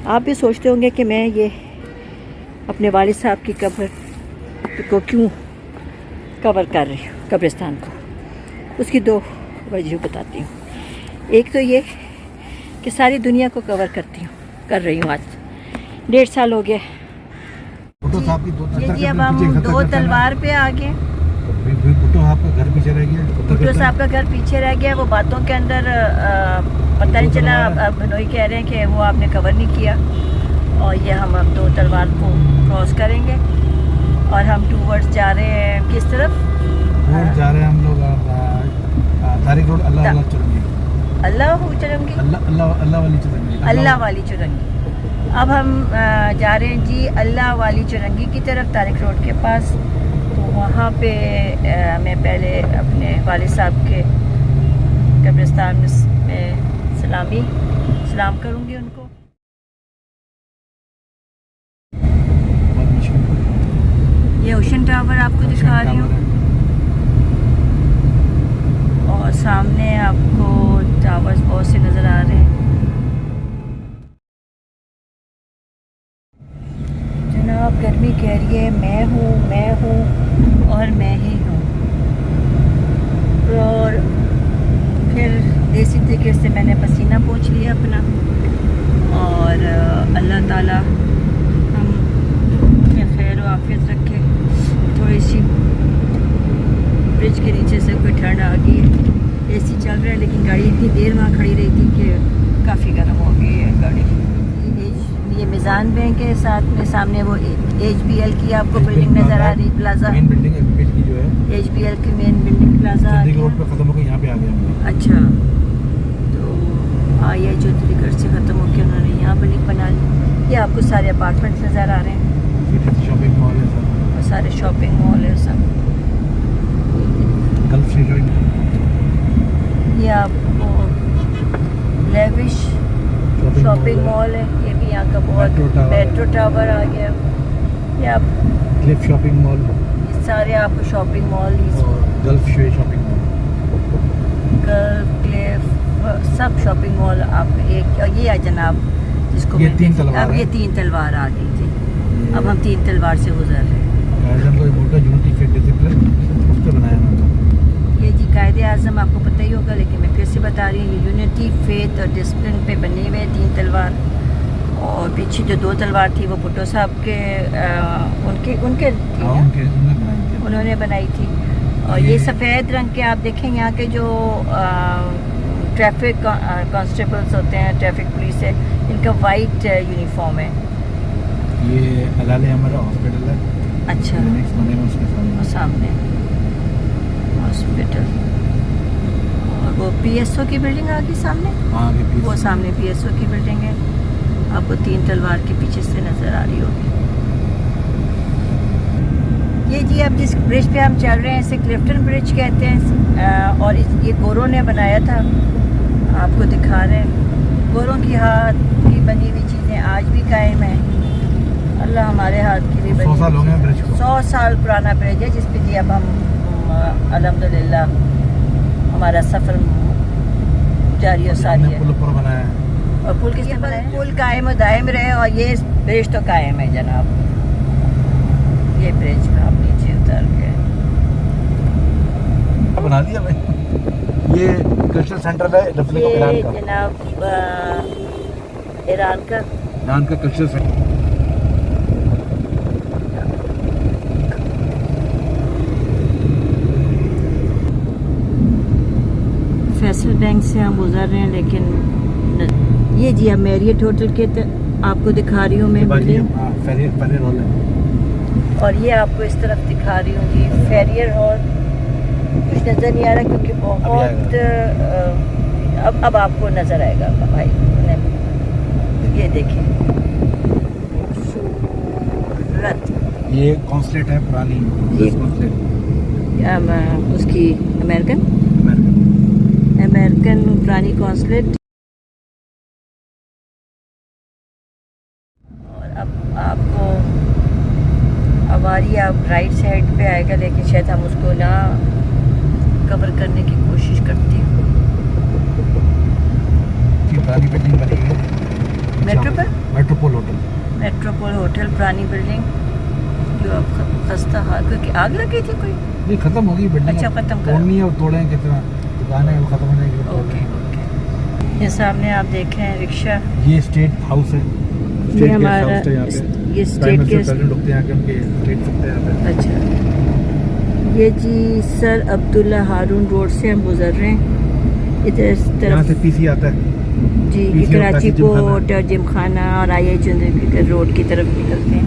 आप भी सोचते होंगे कि मैं ये अपने वालिद साहब की कब्र को क्यों कवर कर रही हूँ, कब्रिस्तान को। उसकी दो वजह बताती हूँ। एक तो ये कि सारी दुनिया को कवर कर रही हूँ। आज 1.5 साल हो गया। जी अब हम 2 तलवार पे आ गए। भुट्टो साहब का घर पीछे रह गया। भुट्टो साहब का घर पीछे रह गया। वो बातों के अंदर पता नहीं चला। भनोई कह रहे हैं कि वो आपने कवर नहीं किया। और ये हम अब 2 तलवार को क्रॉस करेंगे और हम टूवर्ड्स जा रहे हैं किस तरफ? जा रहे हैं हम लोग तारिक रोड अल्लाह वाली चुरंगी। अल्लाह वाली चुरंगी। अब हम जा रहे हैं जी अल्लाह वाली चुरंगी की तरफ, तारिक रोड के पास। तो वहाँ पे मैं पहले अपने वालिद साहब के कब्रिस्तान में सलाम करूँगी उनको। ये ओशन टावर आपको दिखा रही हूँ और सामने आपको टावर्स बहुत से नज़र आ रहे हैं। जनाब गर्मी कह रही है मैं हूँ और मैं ही हूँ। और फिर देसी तरीके से मैंने पसीना पोंछ लिया अपना। और अल्लाह ताला हम खैर व आफियत रखे। थोड़ी सी ब्रिज के नीचे से कोई ठंड आ गई है। एसी चल रहा है लेकिन गाड़ी इतनी देर वहाँ खड़ी रही थी कि काफ़ी गर्म हो गई है गाड़ी। ये मिज़ान बैंक है, साथ में सामने वो HBL की आपको बिल्डिंग नज़र आ रही, प्लाजा। मेन बिल्डिंग की जो है HBL की मेन बिल्डिंग प्लाजा रोड पे खत्म हो गई, यहाँ पे आ गए हम। अच्छा, तो ये चौधरीगढ़ से ख़त्म होकर उन्होंने यहाँ बिल्डिंग बना ली। ये आपको सारे अपार्टमेंट्स नज़र आ रहे हैं, शॉपिंग मॉल है सब, और सारे शॉपिंग मॉल है सब। गल्फ ये आपको लेविश शॉपिंग मॉल है। ये भी यहाँ का बहुत मेट्रो टावर आ गया। ये आप क्लिफ शॉपिंग मॉल, ये सारे आपको shopping mall, gulf shopping mall, gulf Cliff सब शॉपिंग मॉल आप एक। और ये जनाब जिसको ये 3 तलवार, अब ये 3 तलवार आ गई थी। अब हम 3 तलवार से गुजर रहे हैं। ये जी कायदे आज़म आपको पता ही होगा, लेकिन मैं फिर से बता रही हूँ। ये यूनिटी फेथ और डिसिप्लिन पे बने हुए 3 तलवार। और पीछे जो 2 तलवार थी वो भुट्टो साहब के उनके उन्होंने बनाई थी। और ये सफ़ेद रंग के आप देखें यहाँ के जो ट्रैफिक कांस्टेबल्स होते हैं, ट्रैफिक पुलिस है, इनका वाइट यूनिफॉर्म है। ये अलाल हमारा हॉस्पिटल है। अच्छा, उसके सामने हॉस्पिटल। और वो PSO की बिल्डिंग आ गई सामने। हाँ, वो सामने PSO की बिल्डिंग है, आपको 3 तलवार के पीछे से नज़र आ रही होगी। ये जी अब जिस ब्रिज पे हम चल रहे हैं इसे क्लिफ्टन ब्रिज कहते हैं। और ये गोरों ने बनाया था, आपको दिखा रहे हैं। गोरों की हाथ की बनी हुई चीज़ें आज भी कायम है। अल्लाह हमारे हाथ की भी बनी। 100 साल हो गए ब्रिज को। 100 साल पुराना ब्रिज है जिस पे जी अब हम अल्हम्दुलिल्लाह हमारा सफ़र जारी और सारी है। पुल बनाया है। और पुल किसने बनाया? पुल कायम और दायम रहे। और ये ब्रिज तो कायम है जनाब। ये ब्रिज का आप नीचे उतर गए, बना दिया भाई। ये कल्चरल सेंटर है ये जनाब ईरान का कल्चरल सेंटर। फैसल बैंक से हम गुजर रहे हैं, लेकिन ये जी अब मैरियट होटल के आपको दिखा रही हूँ मैं बिल्डिंग। फेरियर हॉल है। और ये आपको इस तरफ दिखा रही हूँ जी फेरियर हॉल। कुछ नज़र नहीं आ रहा क्योंकि बहुत अब आपको नज़र आएगा भाई। ये देखें, ये कॉन्सुलेट है पुरानी, उसकी अमेरिकन पुरानी कॉन्सुलेट। और अब आपको हमारी आप राइट साइड पे आएगा, लेकिन शायद हम उसको ना कवर करने की कोशिश करती हूँ। पुरानी बिल्डिंग बनी है मेट्रो पर? Metropole hotel. मेट्रोपोल होटल, पुरानी बिल्डिंग जो अब खस्ता हाल, क्योंकि आग लगी थी कोई। नहीं, खत्म होगी बिल्डिंग। अच्छा, खत्म कर। तोड़नी है और तोड़ें कितना, दुकानें वो खत्म हो जाएगी। Okay okay. ये सामने आप देख रहे हैं रिक्शा, ये स्टेट हाउस है। ये हमारा ये स्टेट के प्रेसिडेंट होते हैं उनके स्टेट सकते हैं यहाँ पे। अच्छा, ये जी सर अब्दुल्ला हारून रोड से हम गुजर रहे हैं। इधर यहाँ तरफ से पीसी आता है। जी ये पीछे कराची जिमखाना है। पोर्ट और जिमखाना और आई चंद्रशेखर रोड की तरफ निकलते हैं।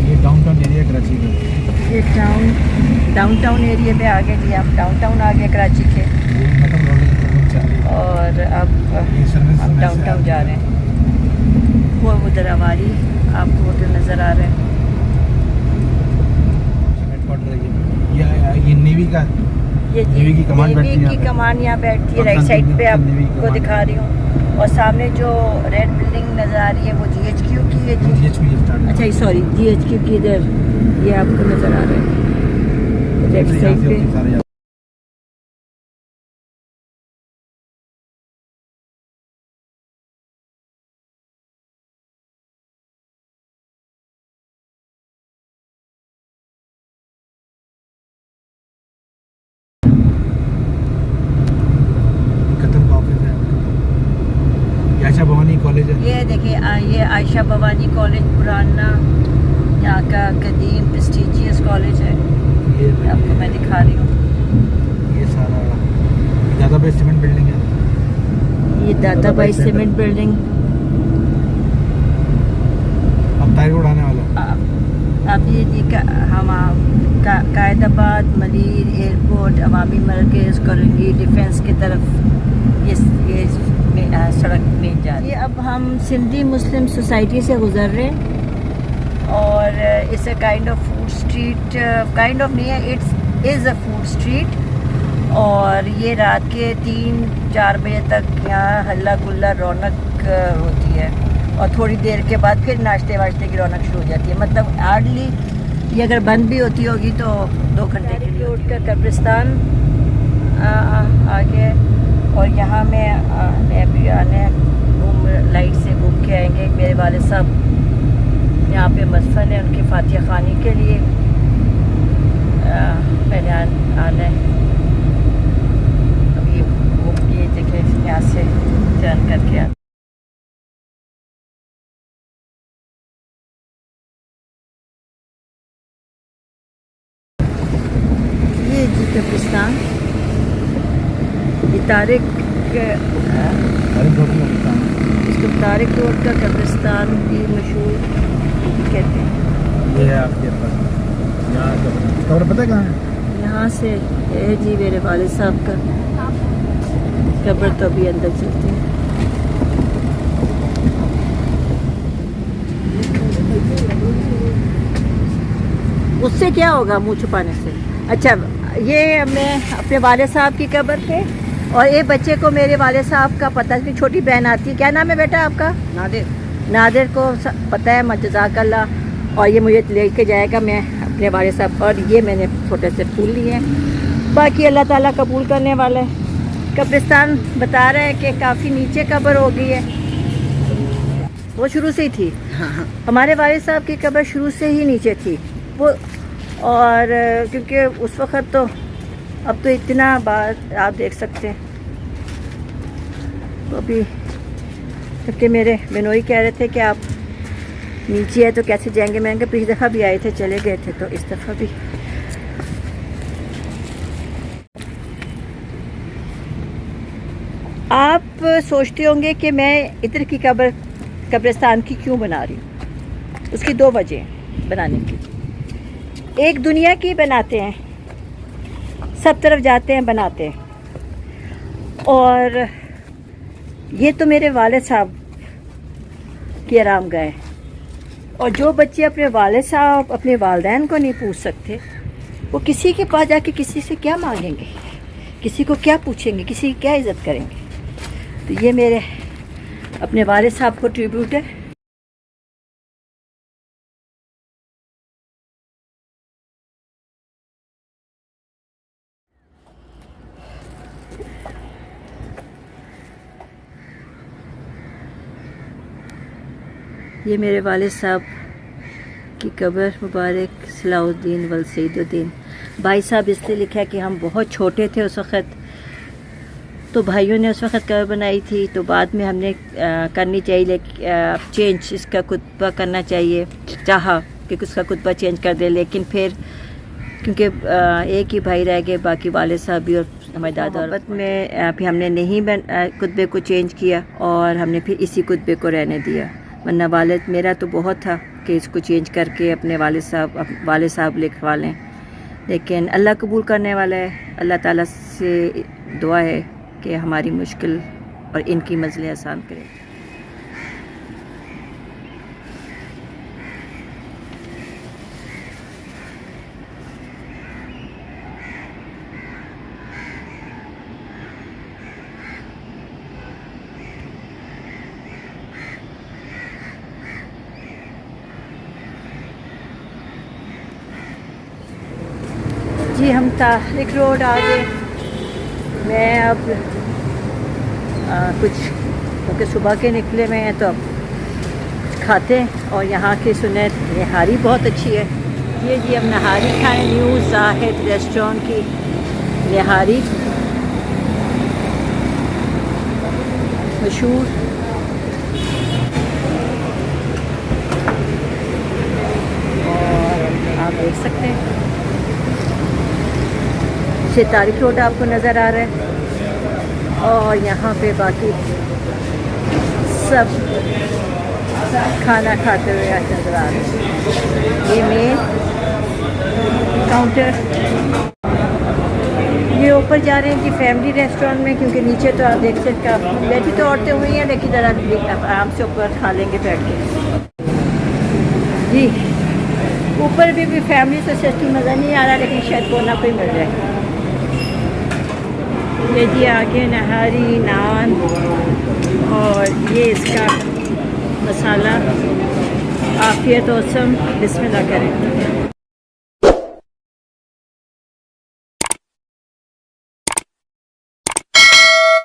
ये डाउनटाउन एरिया कराची का। ये डाउनटाउन एरिया में आ गए जी, हम डाउनटाउन आ गए कराची के। ये मतलब रोड की सर्विस चल रही है। और अब ये सर्विस हम डाउनटाउन जा रहे हैं। वो उधर हमारी आपको होटल नज़र आ रहे हैं। हेडक्वार्टर है ये नेवी का। ये नेवी की कमान बैठती है नेवी यहाँ की पे। कमान यहाँ बैठती है, राइट पाकिस्तान साइड पे नेवी की आपको कमान। दिखा रही हूँ। और सामने जो रेड बिल्डिंग नज़र आ रही है वो GHQ की है जी। GHQ start. अच्छा सॉरी, GHQ की इधर ये आपको नज़र आ रहा है लेफ्ट साइड पे। कतर का ऑफिस है। आयशा भवानी कॉलेज है। ये देखिए ये आयशा भवानी कॉलेज पुराना यहाँ का कदीम प्रेस्टिजियस कॉलेज है। ये आपको मैं दिखा रही हूँ। ये सारा दादाबाई सीमेंट बिल्डिंग है। ये दादाबाई सीमेंट बिल्डिंग। अब तारी रोड आने वाला है। अब ये जी कायदाबाद मलीर एयरपोर्ट अवामी मरकज़ करंगी डिफेंस की तरफ ये सड़क में जा रही है। अब हम सिंधी मुस्लिम सोसाइटी से गुजर रहे हैं और it's a kind of food street, kind of नहीं है, it's is a food street. और ये रात के 3-4 बजे तक यहाँ हल्ला गुल्ला रौनक होती है और थोड़ी देर के बाद फिर नाश्ते वाश्ते की रौनक शुरू हो जाती है। मतलब हार्डली ये अगर बंद भी होती होगी तो 2 घंटे के लिए होती है। कब्रिस्तान आगे और यहाँ मैं अभी आने लाइट से घूम के आएंगे। मेरे वाले साहब यहाँ पे मदफन है, उनकी फातिहा खानी के लिए मैंने आना है। अब ये घूम के देखें यहाँ से टर्न करके आ। ये जी कब्रिस्तान, ये तारिक इसको तारिक रोड का कब्रिस्तान भी मशहूर कहते हैं। ये है आपके पास यहाँ कब्र पता है कहाँ है? यहाँ से है जी मेरे वालिद साहब का कब्र, तो अभी अंदर चलते हैं। उससे क्या होगा मुंह छुपाने से। अच्छा, ये मैं अपने वालिद साहब की कब्र पे और एक बच्चे को मेरे वालिद साहब का पता है, छोटी बहन आती है। क्या नाम है बेटा आपका? नादिर। नादिर को पता है, जज़ाकल्लाह। और ये मुझे लेके जाएगा, मैं अपने वालिद साहब। और ये मैंने छोटे से फूल लिए हैं, बाकी अल्लाह ताला कबूल करने वाला है। कब्रिस्तान बता रहे हैं कि काफ़ी नीचे कब्र हो गई है, वो शुरू से ही थी। हमारे वालिद साहब की कब्र शुरू से ही नीचे थी वो। और क्योंकि उस वक़्त तो, अब तो इतना बात आप देख सकते हैं। तो अभी क्योंकि मेरे बिनोई कह रहे थे कि आप नीचे है तो कैसे जाएंगे। मैंने कहा पिछली दफ़ा भी आए थे, चले गए थे, तो इस दफ़ा भी। आप सोचते होंगे कि मैं इधर की कब्रिस्तान की क्यों बना रही हूँ। उसकी 2 वजह बनाने की। एक दुनिया की बनाते हैं, सब तरफ जाते हैं बनाते हैं। और ये तो मेरे वालिद साहब की आरामगाह है। और जो बच्चे अपने वालिद साहब अपने वालिदैन को नहीं पूछ सकते, वो किसी के पास जाके किसी से क्या मांगेंगे, किसी को क्या पूछेंगे, किसी की क्या इज़्ज़त करेंगे। तो ये मेरे अपने वालिद साहब को ट्रिब्यूट है। ये मेरे वालिद साहब की कब्र मुबारक, सलाउद्दीन वल सईदुद्दीन। भाई साहब इसलिए लिखा है कि हम बहुत छोटे थे उस वक़्त, तो भाइयों ने उस वक़्त कब्र बनाई थी, तो बाद में हमने करनी चाहिए चेंज, इसका कुतबा करना चाहिए, चाहा कि उसका कुतबा चेंज कर दे, लेकिन फिर क्योंकि एक ही भाई रह गए, बाकी वाले साहब भी और हमारे दादा और में फिर हमने नहीं कुतबे को चेंज किया और हमने फिर इसी कुतबे को रहने दिया। वरना वालिद मेरा तो बहुत था कि इसको चेंज करके अपने वालिद साहब लिखवा लें, लेकिन अल्लाह कबूल करने वाला है। अल्लाह ताला से दुआ है कि हमारी मुश्किल और इनकी मंज़िलें आसान करे। जी हम तारिक रोड आ गए। मैं अब कुछ क्योंकि सुबह के निकले हुए हैं तो अब कुछ खाते हैं, और यहाँ की सुने नहारी बहुत अच्छी है। ये जी हम नहारी खाएं, न्यू जाहिद रेस्टोरेंट की नहारी मशहूर। और आप देख सकते हैं से तारिक रोड आपको नज़र आ रहा है, और यहाँ पे बाकी सब खाना खाते हुए नज़र आ रहे हैं। ये मेन काउंटर, ये ऊपर जा रहे हैं कि फैमिली रेस्टोरेंट में, क्योंकि नीचे तो आप देख सकते हैं बैठी तो औरतें हुई हैं, लेकिन ज़रा आराम से ऊपर खा लेंगे बैठ के। जी ऊपर भी फैमिली तो सिस्टम नज़र नहीं आ रहा, लेकिन शायद कोना पे मिल जाए। ये जी आगे नहारी नान, और ये इसका मसाला। आफियत औसम, बिस्मिल्लाह करें।